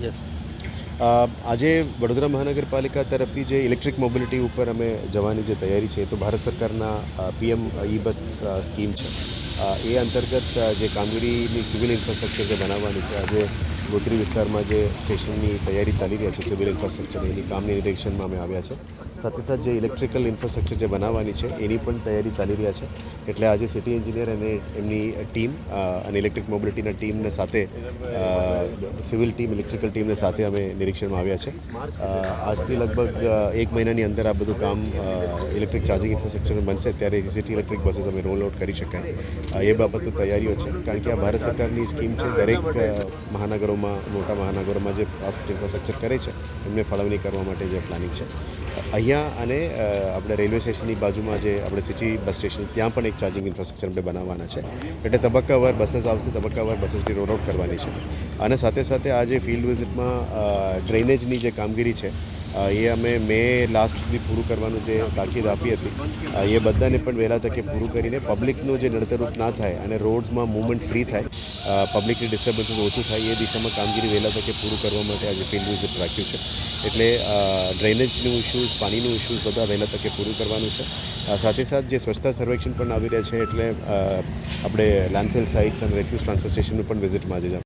Yes. આજે વડોદરા મહાનગરપાલિકા તરફથી જે ઇલેક્ટ્રિક મોબિલિટી ઉપર અમે જવાની જે તૈયારી છે તો ભારત સરકારના પીએમ ઈ બસ સ્કીમ છે. એ અંતર્ગત જે કામગીરીની સિવિલ ઇન્ફ્રાસ્ટ્રક્ચર જે બનાવવાની છે, આજે ગોત્રી વિસ્તારમાં જે સ્ટેશનની તૈયારી ચાલી રહી છે સિવિલ ઇન્ફ્રાસ્ટ્રક્ચર, એની કામની નિરીક્ષણમાં અમે આવ્યા છે. સાથે સાથે જે ઇલેક્ટ્રિકલ ઇન્ફ્રાસ્ટ્રક્ચર જે બનાવવાની છે એની પણ તૈયારી ચાલી રહ્યા છે. એટલે આજે સિટી એન્જિનિયર અને એમની ટીમ અને ઇલેક્ટ્રિક મોબિલિટીના ટીમને સાથે સિવિલ ટીમ, ઇલેક્ટ્રિકલ ટીમને સાથે અમે નિરીક્ષણમાં આવ્યા છે. આજથી લગભગ 1 મહિનાની અંદર આ બધું કામ ઇલેક્ટ્રિક ચાર્જિંગ ઇન્ફ્રાસ્ટ્રક્ચર બનશે ત્યારે સિટી ઇલેક્ટ્રિક બસીસ અમે રોલ આઉટ કરી શકાય એ બાબતની તૈયારીઓ છે. કારણ કે આ ભારત સરકારની સ્કીમ છે. દરેક મહાનગરોમાં, મોટા મહાનગરોમાં જે ફાસ્ટ ઇન્ફ્રાસ્ટ્રક્ચર કરે છે એમને ફાળવણી કરવા માટે જે પ્લાનિંગ છે. અહીંયા અને આપણે રેલવે સ્ટેશનની બાજુમાં જે આપણે સિટી બસ સ્ટેશન ત્યાં પણ એક ચાર્જિંગ ઇન્ફ્રાસ્ટ્રક્ચર આપણે બનાવવાના છે. એટલે તબક્કાવાર બસીસ આવશે, તબક્કાવાર બસીસની રોલ આઉટ કરવાની છે. અને સાથે સાથે આ જે ફિલ્ડ વિઝિટમાં ડ્રેનેજની જે કામગીરી છે એ અમે મે લાસ્ટ સુધી પૂરું કરવાનું જે તાકીદ આપી હતી, એ બધાને પણ વહેલા તકે પૂરું કરીને પબ્લિકનું જે નડતરરૂપ ના થાય અને રોડ્સમાં મૂવમેન્ટ ફ્રી થાય, પબ્લિકની ડિસ્ટર્બન્સીસ ઓછું થાય, એ દિશામાં કામગીરી વહેલા તકે પૂરું કરવા માટે આજે ફિલ્ડ વિઝિટ રાખ્યું છે. એટલે ડ્રેનેજનું ઇશ્યુઝ, પાણીનું ઇશ્યુઝ બધા વહેલા તકે પૂરું કરવાનું છે. સાથે સાથે જે સ્વચ્છતા સર્વેક્ષણ પણ આવી રહ્યા છે, એટલે આપણે લેન્ડફિલ સાઇટ્સ અને રેફ્યુઝ ટ્રાન્સફર સ્ટેશનનું પણ વિઝિટમાં આજે